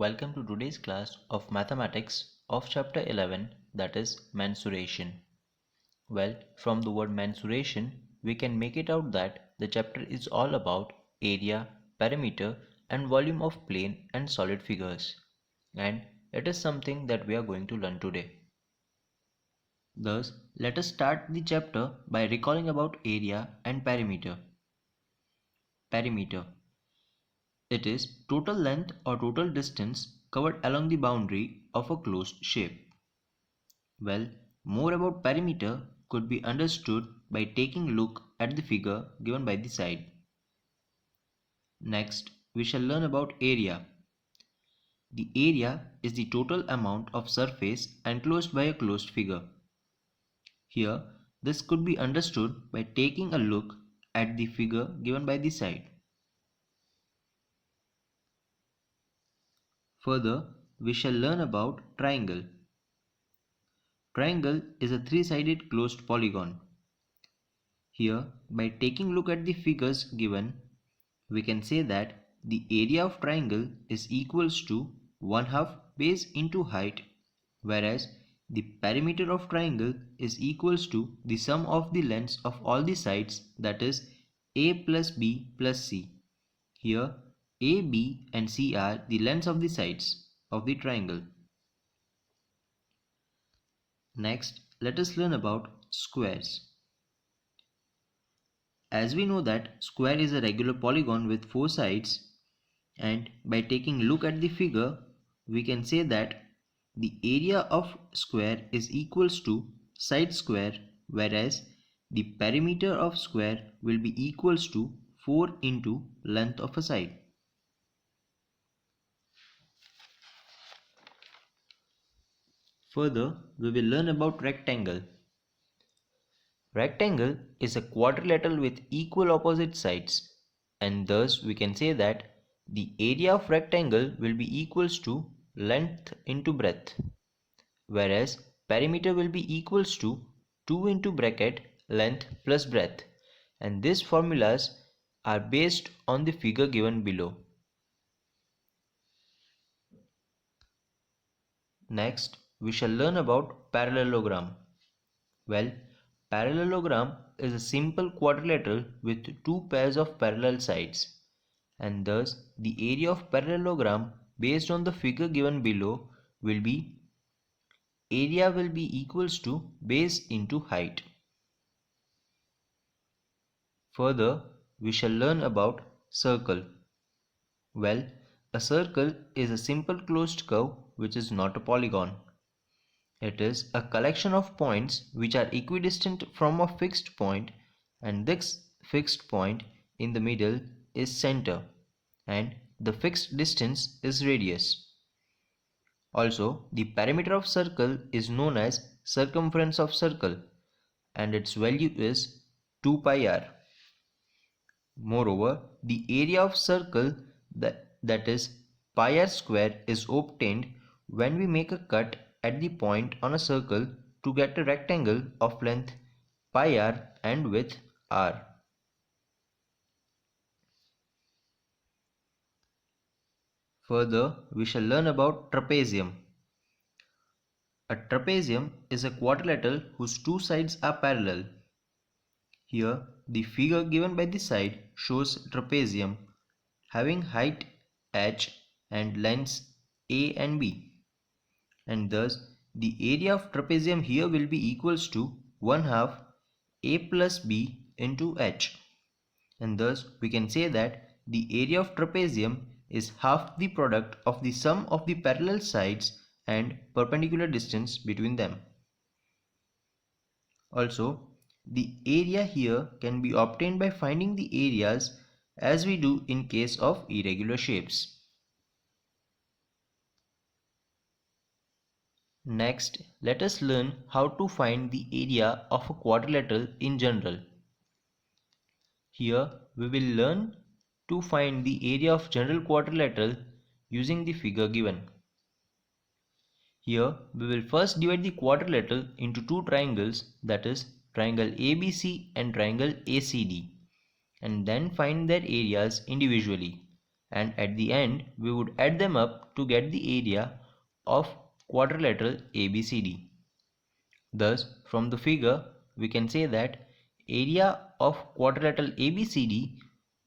welcome to today's class of mathematics of chapter 11, that is mensuration. Well, from the word mensuration, we can make it out that the chapter is all about area, perimeter and volume of plane and solid figures. And it is something that we are going to learn today. Thus, let us start the chapter by recalling about area and perimeter. Perimeter. It is total length or total distance covered along the boundary of a closed shape. Well, more about perimeter could be understood by taking a look at the figure given by the side. Next, we shall learn about area. The area is the total amount of surface enclosed by a closed figure. Here, this could be understood by taking a look at the figure given by the side. Further, we shall learn about triangle. Triangle is a three-sided closed polygon. Here, by taking a look at the figures given, we can say that the area of triangle is equals to 1/2 base into height, whereas the perimeter of triangle is equals to the sum of the lengths of all the sides, that is A plus B plus C. Here, A, B and C are the lengths of the sides of the triangle. Next, let us learn about squares. As we know that square is a regular polygon with 4 sides, and by taking a look at the figure, we can say that the area of square is equals to side square, whereas the perimeter of square will be equals to 4 into length of a side. Further, we will learn about rectangle. Rectangle is a quadrilateral with equal opposite sides, and thus we can say that the area of rectangle will be equals to length into breadth, whereas perimeter will be equals to 2 into bracket length plus breadth, and these formulas are based on the figure given below. Next, we shall learn about parallelogram. Well, parallelogram is a simple quadrilateral with two pairs of parallel sides, and thus the area of parallelogram based on the figure given below will be equals to base into height. Further, we shall learn about circle. Well, a circle is a simple closed curve which is not a polygon. It is a collection of points which are equidistant from a fixed point, and this fixed point in the middle is center, and the fixed distance is radius. Also, the perimeter of circle is known as circumference of circle, and its value is 2 pi r. Moreover, the area of circle, that is pi r square, is obtained when we make a cut at the point on a circle to get a rectangle of length pi r and width r. Further, we shall learn about trapezium. A trapezium is a quadrilateral whose two sides are parallel. Here, the figure given by the side shows trapezium having height h and lengths a and b, and thus the area of trapezium here will be equals to 1/2 a plus b into h, and thus we can say that the area of trapezium is half the product of the sum of the parallel sides and perpendicular distance between them. Also, the area here can be obtained by finding the areas as we do in case of irregular shapes. Next, let us learn how to find the area of a quadrilateral in general. Here we will learn to find the area of general quadrilateral using the figure given. Here we will first divide the quadrilateral into two triangles, that is triangle ABC and triangle ACD, and then find their areas individually. and at the end we would add them up to get the area of quadrilateral ABCD. Thus, from the figure we can say that area of quadrilateral ABCD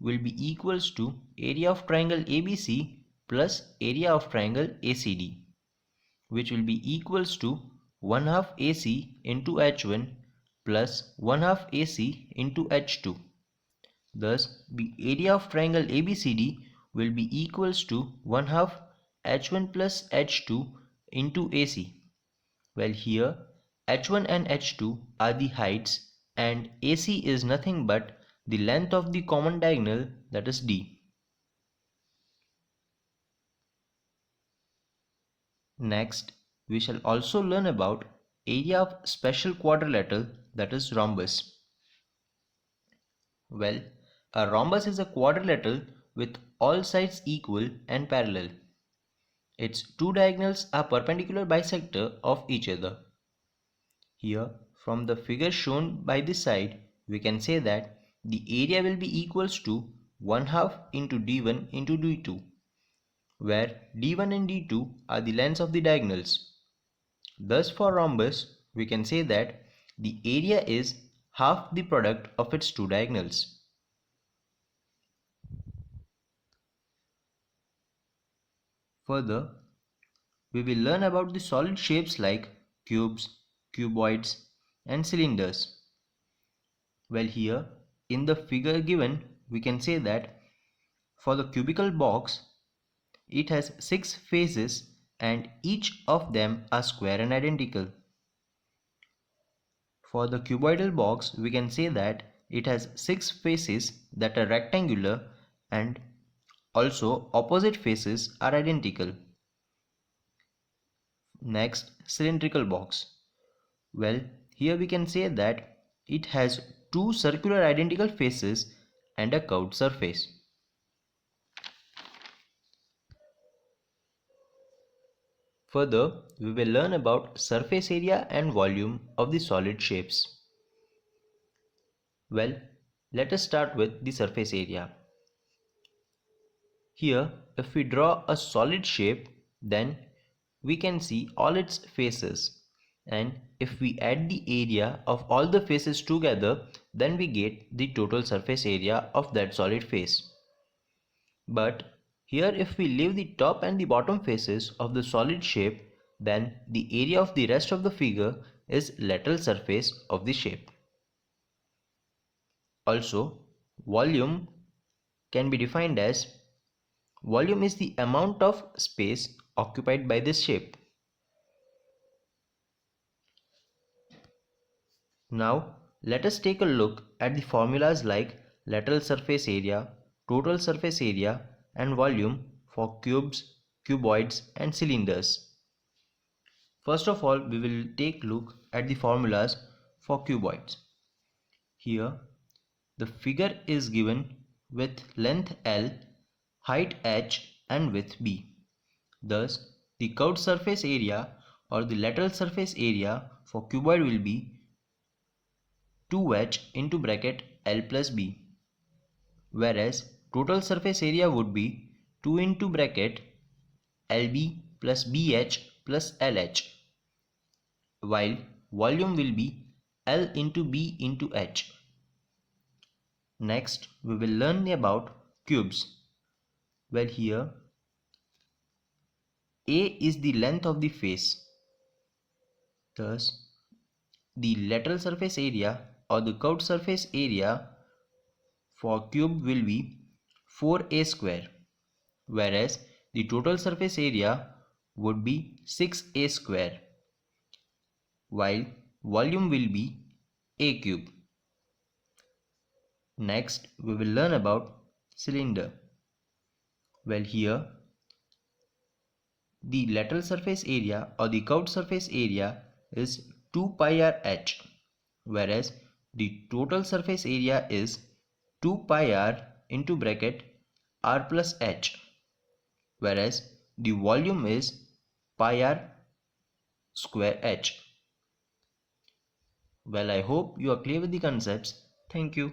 will be equals to area of triangle ABC plus area of triangle ACD, which will be equals to 1 half AC into H1 plus 1 half AC into H2. Thus, the area of triangle ABCD will be equals to 1 half H1 plus H2 into AC. Well, here H1 and H2 are the heights and AC is nothing but the length of the common diagonal, that is D. Next, we shall also learn about area of special quadrilateral, that is rhombus. Well, a rhombus is a quadrilateral with all sides equal and parallel. Its two diagonals are perpendicular bisector of each other. Here, from the figure shown by this side, we can say that the area will be equals to 1 half into d1 into d2, where d1 and d2 are the lengths of the diagonals. Thus, for rhombus, we can say that the area is half the product of its two diagonals. Further, we will learn about the solid shapes like cubes, cuboids, and cylinders. Well, here in the figure given, we can say that for the cubical box, it has 6 faces and each of them are square and identical. For the cuboidal box, we can say that it has 6 faces that are rectangular and also opposite faces are identical. Next, cylindrical box. Well, here we can say that it has two circular identical faces and a curved surface. Further, we will learn about surface area and volume of the solid shapes. Well, let us start with the surface area. Here, if we draw a solid shape, then we can see all its faces, and if we add the area of all the faces together, then we get the total surface area of that solid face. But here if we leave the top and the bottom faces of the solid shape, then the area of the rest of the figure is lateral surface of the shape. Also, volume can be defined as volume is the amount of space occupied by this shape. Now, let us take a look at the formulas like lateral surface area, total surface area, and volume for cubes, cuboids, and cylinders. First of all, we will take a look at the formulas for cuboids. Here, the figure is given with length L, height h, and width b. Thus, the curved surface area or the lateral surface area for cuboid will be 2h into bracket L plus b, whereas total surface area would be 2 into bracket LB plus BH plus LH, while volume will be L into B into H. Next, we will learn about cubes. Well, here A is the length of the face. Thus, the lateral surface area or the curved surface area for cube will be 4a square, whereas the total surface area would be 6a square, while volume will be a cube. Next, we will learn about cylinder. Well, here the lateral surface area or the curved surface area is 2 pi r h, whereas the total surface area is 2 pi r into bracket r plus h, whereas the volume is pi r square h. Well, I hope you are clear with the concepts. Thank you.